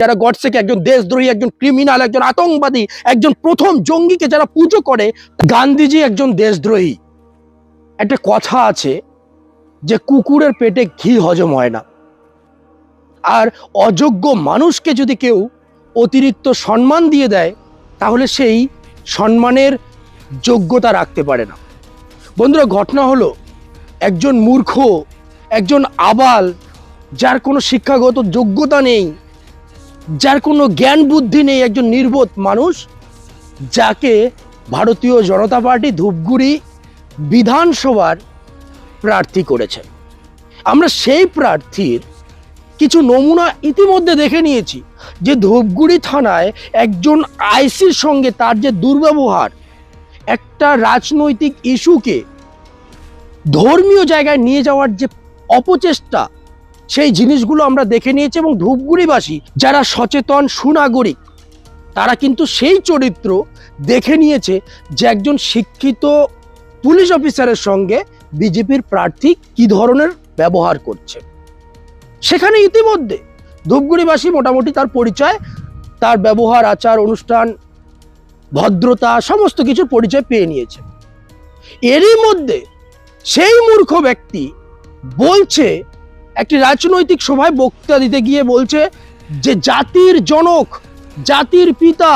যারা গডসেকে একজন দেশদ্রোহী, একজন ক্রিমিনাল, একজন আতঙ্কবাদী, একজন প্রথম জঙ্গিকে যারা পুজো করে, গান্ধীজি একজন দেশদ্রোহী। একটা কথা আছে যে কুকুরের পেটে ঘি হজম হয় না। আর অযোগ্য মানুষকে যদি কেউ অতিরিক্ত সম্মান দিয়ে দেয় তাহলে সেই সম্মানের যোগ্যতা রাখতে পারে না। বন্ধুরা, ঘটনা হলো একজন মূর্খ, একজন আবাল, যার কোনো শিক্ষাগত যোগ্যতা নেই, যার কোনো জ্ঞান বুদ্ধি নেই, একজন নির্বোধ মানুষ, যাকে ভারতীয় জনতা পার্টি ধূপগুড়ি বিধানসভার প্রার্থী করেছে। আমরা সেই প্রার্থীর কিছু নমুনা ইতিমধ্যে দেখে নিয়েছি যে ধূপগুড়ি থানায় একজন আইসির সঙ্গে তার যে দুর্ব্যবহার, একটা রাজনৈতিক ইস্যুকে ধর্মীয় জায়গায় নিয়ে যাওয়ার যে অপচেষ্টা, সেই জিনিসগুলো আমরা দেখে নিয়েছি। এবং ধূপগুড়িবাসী যারা সচেতন সুনাগরিক, তারা কিন্তু সেই চরিত্র দেখে নিয়েছে যে একজন শিক্ষিত পুলিশ অফিসারের সঙ্গে বিজেপির প্রার্থী কি ধরনের ব্যবহার করছে। সেখানে ইতিমধ্যে ধূপগুড়িবাসী মোটামুটি তার পরিচয়, তার ব্যবহার, আচার অনুষ্ঠান, ভদ্রতা, সমস্ত কিছুর পরিচয় পেয়ে নিয়েছে। এরই মধ্যে সেই মূর্খ ব্যক্তি বলছে, একটি রাজনৈতিক সভায় বক্তৃতা দিতে গিয়ে বলছে যে জাতির জনক, জাতির পিতা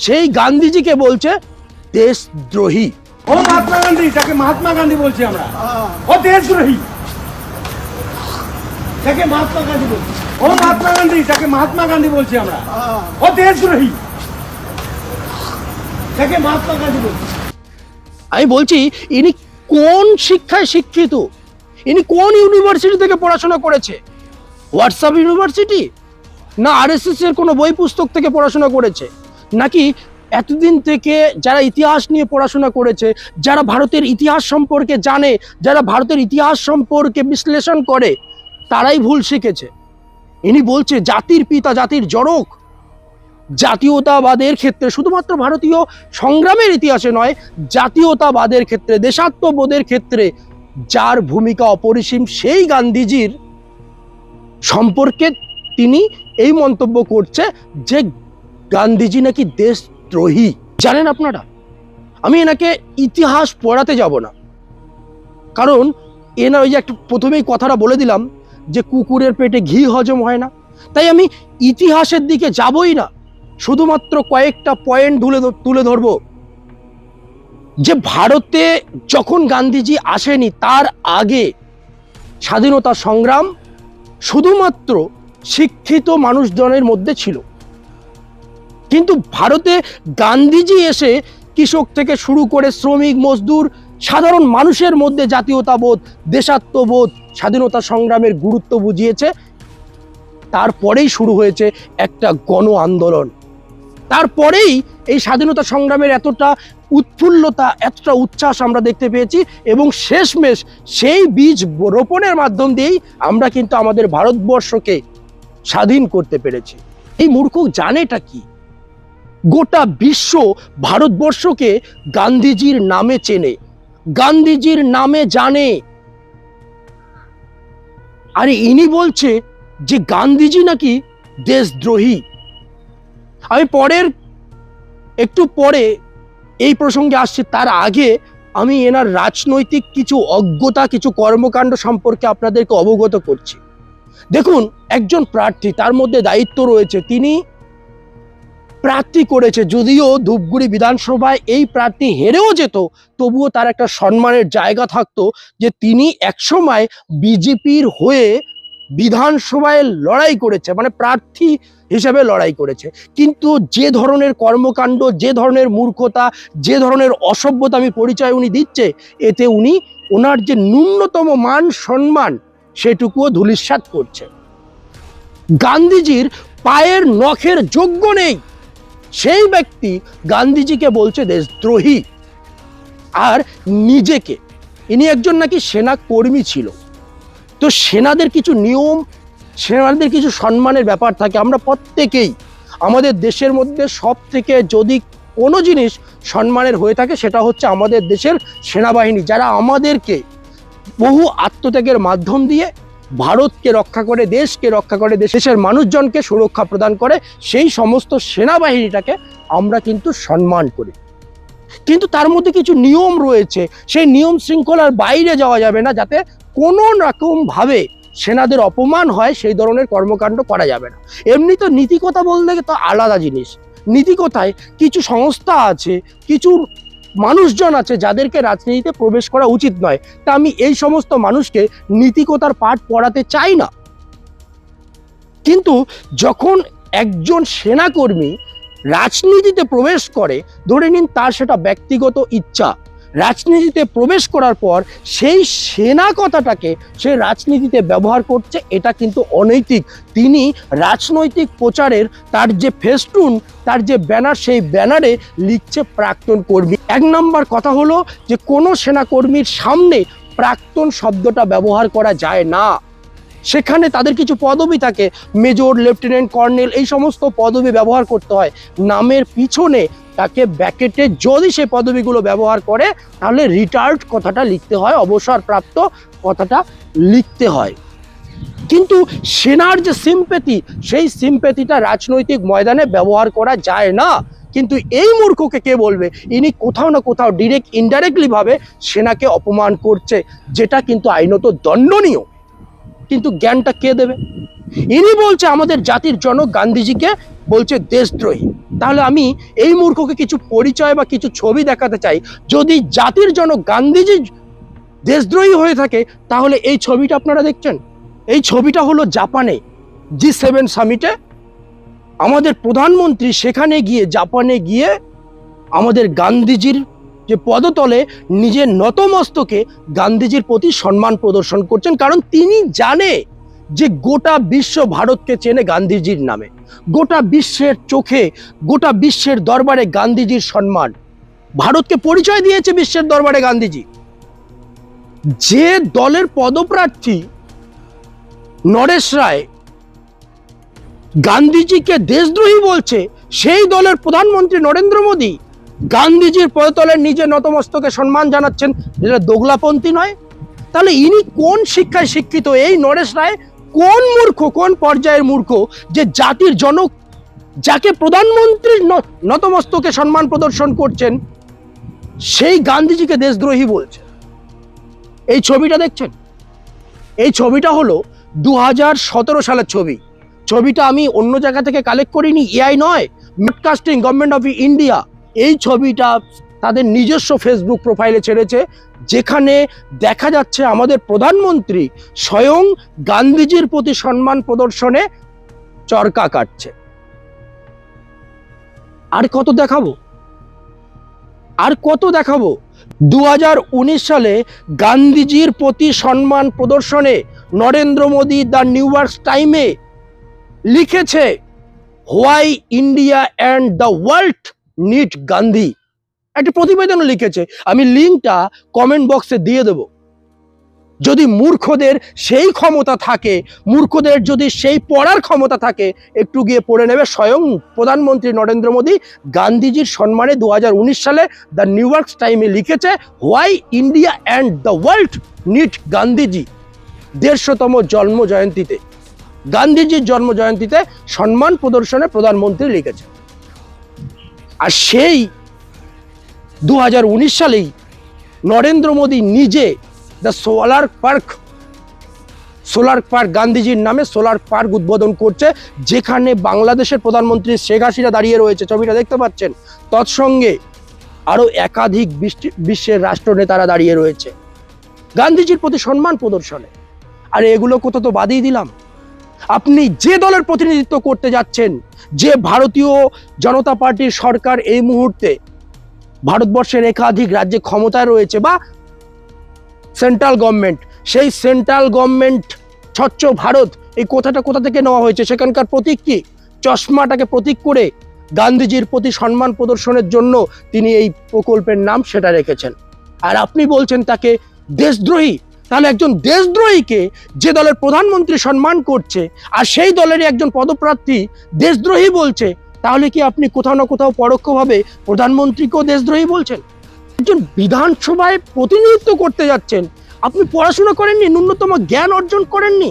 সেই গান্ধীজিকে বলছে দেশদ্রোহী। ও মহাত্মা গান্ধী, তাকে মহাত্মা গান্ধী বলছি আমরা। ও দেশদ্রোহী, তাকে মহাত্মা গান্ধী বলছি। ও মহাত্মা গান্ধী, তাকে মহাত্মা গান্ধী বলছি আমরা। ও দেশদ্রোহী, তাকে মহাত্মা গান্ধী বলছি। আমি বলছি, ইনি কোন শিক্ষায় শিক্ষিত? ইনি কোন ইউনিভার্সিটি থেকে পড়াশোনা করেছে? হোয়াটসঅ্যাপ ইউনিভার্সিটি, না আরএসএস এর কোনো বই পুস্তক থেকে পড়াশোনা করেছে? নাকি এতদিন থেকে যারা ইতিহাস নিয়ে পড়াশোনা করেছে, যারা ভারতের ইতিহাস সম্পর্কে জানে, যারা ভারতের ইতিহাস সম্পর্কে বিশ্লেষণ করে, তারাই ভুল শিখেছে? ইনি বলছে জাতির পিতা, জাতির জনক। জাতীয়তাবাদের ক্ষেত্রে, শুধুমাত্র ভারতীয় সংগ্রামের ইতিহাসে নয়, জাতীয়তাবাদের ক্ষেত্রে, দেশাত্মবোধের ক্ষেত্রে যার ভূমিকা অপরিসীম, সেই গান্ধীজির সম্পর্কে তিনি এই মন্তব্য করছে যে গান্ধীজি নাকি দেশদ্রোহী। জানেন আপনারা, আমি এনাকে ইতিহাস পড়াতে যাব না, কারণ এনার ওই যে একটা প্রথমেই কথাটা বলে দিলাম যে কুকুরের পেটে ঘি হজম হয় না, তাই আমি ইতিহাসের দিকে যাবই না। শুধুমাত্র কয়েকটা পয়েন্ট তুলে ধরব যে ভারতে যখন গান্ধীজি আসেনি তার আগে স্বাধীনতা সংগ্রাম শুধুমাত্র শিক্ষিত মানুষজনের মধ্যে ছিল, কিন্তু ভারতে গান্ধীজি এসে কৃষক থেকে শুরু করে শ্রমিক, মজদুর, সাধারণ মানুষের মধ্যে জাতীয়তাবোধ, দেশাত্মবোধ, স্বাধীনতা সংগ্রামের গুরুত্ব বুঝিয়েছে। তারপরেই শুরু হয়েছে একটা গণ আন্দোলন। তারপরেই এই স্বাধীনতা সংগ্রামের এতটা উৎফুল্লতা, এতটা উচ্ছ্বাস আমরা দেখতে পেয়েছি, এবং শেষমেশ সেই বীজ রোপণের মাধ্যম দিয়েই আমরা কিন্তু আমাদের ভারতবর্ষকে স্বাধীন করতে পেরেছি। এই মূর্খ জানেটা কি? গোটা বিশ্ব ভারতবর্ষকে গান্ধীজির নামে চেনে, গান্ধীজির নামে জানে। আর ইনি বলছে যে গান্ধীজি নাকি দেশদ্রোহী। আমি একটু পরে এই প্রসঙ্গে আসছি, তার আগে আমি এনার রাজনৈতিক কিছু অজ্ঞতা, কিছু কর্মকাণ্ড সম্পর্কে আপনাদেরকে অবগত করছি। দেখুন, একজন প্রার্থী, তার মধ্যে দায়িত্ব রয়েছে, তিনি প্রার্থী করেছে, যদিও ধূপগুড়ি বিধানসভায় এই প্রার্থী হেরেও যেত, তবুও তার একটা সম্মানের জায়গা থাকতো যে তিনি একসময় বিজেপির হয়ে বিধানসভায় লড়াই করেছে, মানে প্রার্থী হিসেবে লড়াই করেছে। কিন্তু যে ধরনের কর্মকাণ্ড, যে ধরনের মূর্খতা, যে ধরনের অসভ্যতা আমি পরিচয় উনি দিচ্ছে, এতে উনি ওনার যে ন্যূনতম মান সম্মান সেটুকুও ধূলিসাৎ করছে। গান্ধীজির পায়ের নখের যোগ্য নেই সেই ব্যক্তি গান্ধীজিকে বলছে দেশদ্রোহী। আর নিজেকে, ইনি একজন নাকি সেনা কর্মী ছিল, তো সেনাদের কিছু নিয়ম, সেনাদের কিছু সম্মানের ব্যাপার থাকে। আমরা প্রত্যেকেই আমাদের দেশের মধ্যে সব থেকে যদি কোনো জিনিস সম্মানের হয়ে থাকে, সেটা হচ্ছে আমাদের দেশের সেনাবাহিনী, যারা আমাদেরকে বহু আত্মত্যাগের মাধ্যম দিয়ে ভারতকে রক্ষা করে, দেশকে রক্ষা করে, দেশের মানুষজনকে সুরক্ষা প্রদান করে, সেই সমস্ত সেনাবাহিনীটাকে আমরা কিন্তু সম্মান করি। কিন্তু তার মধ্যে কিছু নিয়ম রয়েছে, সেই নিয়ম শৃঙ্খলার বাইরে যাওয়া যাবে না, যাতে কোনো রকমভাবে সেনাদের অপমান হয় সেই ধরনের কর্মকাণ্ড করা যাবে না। এমনি তো নীতিকথা বলতে তো আলাদা জিনিস। নীতিকথায় কিছু সংস্থা আছে, কিছু মানুষজন আছে যাদেরকে রাজনীতিতে প্রবেশ করা উচিত নয়। তা আমি এই সমস্ত মানুষকে নীতিকথার পাঠ পড়াতে চাই না। কিন্তু যখন একজন সেনাকর্মী রাজনীতিতে প্রবেশ করে, ধরে নিন তার সেটা ব্যক্তিগত ইচ্ছা, রাজনীতিতে প্রবেশ করার পর সেই সেনা কথাটাকে সে রাজনীতিতে ব্যবহার করছে, এটা কিন্তু অনৈতিক। তিনি রাজনৈতিক প্রচারের তার যে ফেস্টুন, তার যে ব্যানার, সেই ব্যানারে লিখছে প্রাক্তন কর্মী। এক নম্বর কথা হলো যে কোনো সেনাকর্মীর সামনে প্রাক্তন শব্দটা ব্যবহার করা যায় না। সেখানে তাদের কিছু পদবি থাকে, মেজর, লেফটেন্যান্ট, কর্নেল, এই সমস্ত পদবি ব্যবহার করতে হয়। নামের পিছনে তাকে ব্র্যাকেটে যদি সে পদবিগুলো ব্যবহার করে, তাহলে রিটায়ার্ড কথাটা লিখতে হয়, অবসরপ্রাপ্ত কথাটা লিখতে হয়। কিন্তু সেনার যে সিম্প্যাথি, সেই সিম্প্যাথিটা রাজনৈতিক ময়দানে ব্যবহার করা যায় না। কিন্তু এই মূর্খকে কে বলবে? ইনি কোথাও না কোথাও ডিরেক্ট ইনডাইরেক্টলি ভাবে সেনাকে অপমান করছে, যেটা কিন্তু আইনত দণ্ডনীয়। কিন্তু জ্ঞানটা কে দেবে? ইনি বলছে আমাদের জাতির জনক গান্ধীজিকে বলছে দেশদ্রোহী। তাহলে আমি এই মূর্খকে কিছু পরিচয় বা কিছু ছবি দেখাতে চাই। যদি জাতির জনক গান্ধীজি দেশদ্রোহী হয়ে থাকে, তাহলে এই ছবিটা আপনারা দেখছেন, এই ছবিটা হলো জাপানে G7 সামিটে আমাদের প্রধানমন্ত্রী সেখানে গিয়ে, জাপানে গিয়ে আমাদের গান্ধীজির যে পদতলে নিজের নতমস্তকে গান্ধীজির প্রতি সম্মান প্রদর্শন করছেন। কারণ তিনি জানে যে গোটা বিশ্ব ভারতকে চেনে গান্ধীজির নামে, গোটা বিশ্বের চোখে, গোটা বিশ্বের দরবারে গান্ধীজির সম্মান। ভারতকে পরিচয় দিয়েছে বিশ্বের দরবারে গান্ধীজি। যে দলের পদপ্রার্থী নরেশ রায় গান্ধীজিকে দেশদ্রোহী বলছে, সেই দলের প্রধানমন্ত্রী নরেন্দ্র মোদী গান্ধীজির পদতলে নিজে নতমস্তকে সম্মান জানাচ্ছেন, যেটা দোগলাপন্থী নয়? তাহলে ইনি কোন শিক্ষায় শিক্ষিত? এই নরেশ রায় কোন মূর্খ, কোন পর্যায়ের মূর্খ যে জাতির জনক, যাকে প্রধানমন্ত্রীর নতমস্তকে সম্মান প্রদর্শন করছেন, সেই গান্ধীজিকে দেশদ্রোহী বলছে? এই ছবিটা দেখছেন, এই ছবিটা হলো 2017 সালের ছবি। ছবিটা আমি অন্য জায়গা থেকে কালেক্ট করিনি, এআই নয়, ব্রডকাস্টিং গভর্নমেন্ট অফ ইন্ডিয়া এই ছবিটা তাদের নিজস্ব ফেসবুক প্রোফাইলে ছেড়েছে, যেখানে দেখা যাচ্ছে আমাদের প্রধানমন্ত্রী স্বয়ং গান্ধীজির প্রতি সম্মান প্রদর্শনে চরকা কাটছে। আর কত দেখাবো, আর কত দেখাবো? 2019 সালে গান্ধীজির প্রতি সম্মান প্রদর্শনে Narendra Modi the New York টাইমে লিখেছে, why India and the world need Gandhi. একটা প্রতিবেদন লিখেছে, আমি লিঙ্কটা কমেন্ট বক্সে দিয়ে দেব। যদি মূর্খদের সেই ক্ষমতা থাকে, মূর্খদের যদি সেই পড়ার ক্ষমতা থাকে, একটু গিয়ে পড়ে নেবে। স্বয়ং প্রধানমন্ত্রী নরেন্দ্র মোদী গান্ধীজির সম্মানে 2019 সালে দ্য নিউ ইয়র্ক টাইমে লিখেছে, why India and the world need Gandhiji. 150তম জন্ম জয়ন্তীতে, গান্ধীজির জন্ম জয়ন্তীতে সম্মান প্রদর্শনে প্রধানমন্ত্রী লিখেছে। আর সেই 2019 সালেই নরেন্দ্র মোদী নিজে দ্য সোলার পার্ক গান্ধীজির নামে সোলার পার্ক উদ্বোধন করছে, যেখানে বাংলাদেশের প্রধানমন্ত্রী শেখ হাসিনা দাঁড়িয়ে রয়েছে, ছবিটা দেখতে পাচ্ছেন। তৎসঙ্গে আরো একাধিক বিশ্বের রাষ্ট্রনেতারা দাঁড়িয়ে রয়েছে গান্ধীজির প্রতি সম্মান প্রদর্শনে। আর এগুলো কোথাও তো বাদই দিলাম। আপনি যে দলের প্রতিনিধিত্ব করতে যাচ্ছেন, যে ভারতীয় জনতা পার্টির সরকার এই মুহূর্তে ভারতবর্ষের একাধিক রাজ্যে ক্ষমতায় রয়েছে, বা সেন্ট্রাল গভর্নমেন্ট, সেই সেন্ট্রাল গভর্নমেন্ট স্বচ্ছ ভারত, এই কথাটা কোথা থেকে নেওয়া হয়েছে? সেখানকার প্রতীক কি? চশমাটাকে প্রতীক করে গান্ধীজির প্রতি সম্মান প্রদর্শনের জন্য তিনি এই প্রকল্পের নাম সেটা রেখেছেন। আর আপনি বলছেন তাকে দেশদ্রোহী। তাহলে একজন দেশদ্রোহীকে যে দলের প্রধানমন্ত্রী সম্মান করছে, আর সেই দলেরই একজন পদপ্রার্থী দেশদ্রোহী বলছে, তাহলে কি আপনি কোথাও না কোথাও পরোক্ষভাবে প্রধানমন্ত্রীকেও দেশদ্রোহী বলছেন? একজন বিধানসভায় প্রতিনিধিত্ব করতে যাচ্ছেন, আপনি পড়াশোনা করেননি, ন্যূনতম জ্ঞান অর্জন করেননি?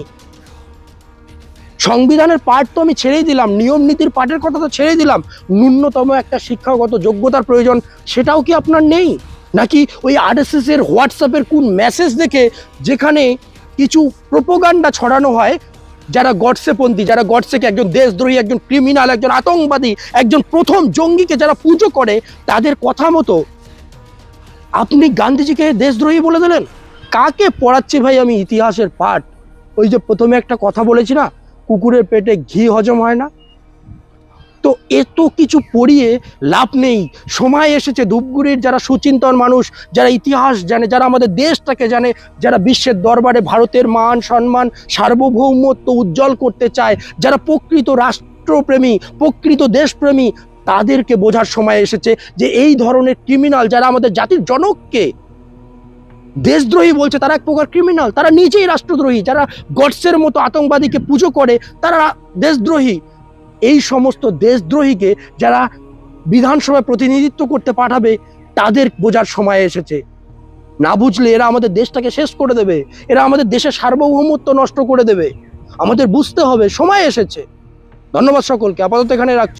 সংবিধানের পাঠ তো আমি ছেড়েই দিলাম, নিয়ম নীতির পাঠের কথা তো ছেড়েই দিলাম, ন্যূনতম একটা শিক্ষাগত যোগ্যতার প্রয়োজন সেটাও কি আপনার নেই? নাকি ওই আরএসএস এর হোয়াটসঅ্যাপের কোন মেসেজ দেখে, যেখানে কিছু প্রোপাগান্ডা ছড়ানো হয়, যারা গডসেপন্থী, যারা গডসেকে একজন দেশদ্রোহী, একজন ক্রিমিনাল, একজন আতঙ্কবাদী, একজন প্রথম জঙ্গিকে যারা পুজো করে, তাদের কথা মতো আপনি গান্ধীজিকে দেশদ্রোহী বলে দিলেন? কাকে পড়াচ্ছি ভাই আমি ইতিহাসের পাঠ? ওই যে প্রথমে একটা কথা বলেছি না, কুকুরের পেটে ঘি হজম হয় না। তো এত কিছু পড়িয়ে লাভ নেই। সময় এসেছে ধূপগুড়ির যারা সুচিন্তন মানুষ, যারা ইতিহাস জানে, যারা আমাদের দেশটাকে জানে, যারা বিশ্বের দরবারে ভারতের মান সম্মান সার্বভৌমত্ব উজ্জ্বল করতে চায়, যারা প্রকৃত রাষ্ট্রপ্রেমী, প্রকৃত দেশপ্রেমী, তাদেরকে বোঝার সময় এসেছে যে এই ধরনের ক্রিমিনাল যারা আমাদের জাতির জনককে দেশদ্রোহী বলছে, তারা এক প্রকার ক্রিমিনাল, তারা নিজেই রাষ্ট্রদ্রোহী। যারা গডসের মতো আতঙ্কবাদীকে পুজো করে, তারা দেশদ্রোহী। এই সমস্ত দেশদ্রোহীকে যারা বিধানসভায় প্রতিনিধিত্ব করতে পাঠাবে, তাদের বোঝার সময় এসেছে। না বুঝলে এরা আমাদের দেশটাকে শেষ করে দেবে, এরা আমাদের দেশের সার্বভৌমত্ব নষ্ট করে দেবে। আমাদের বুঝতে হবে, সময় এসেছে। ধন্যবাদ সকলকে, আপাতত এখানে রাখছি।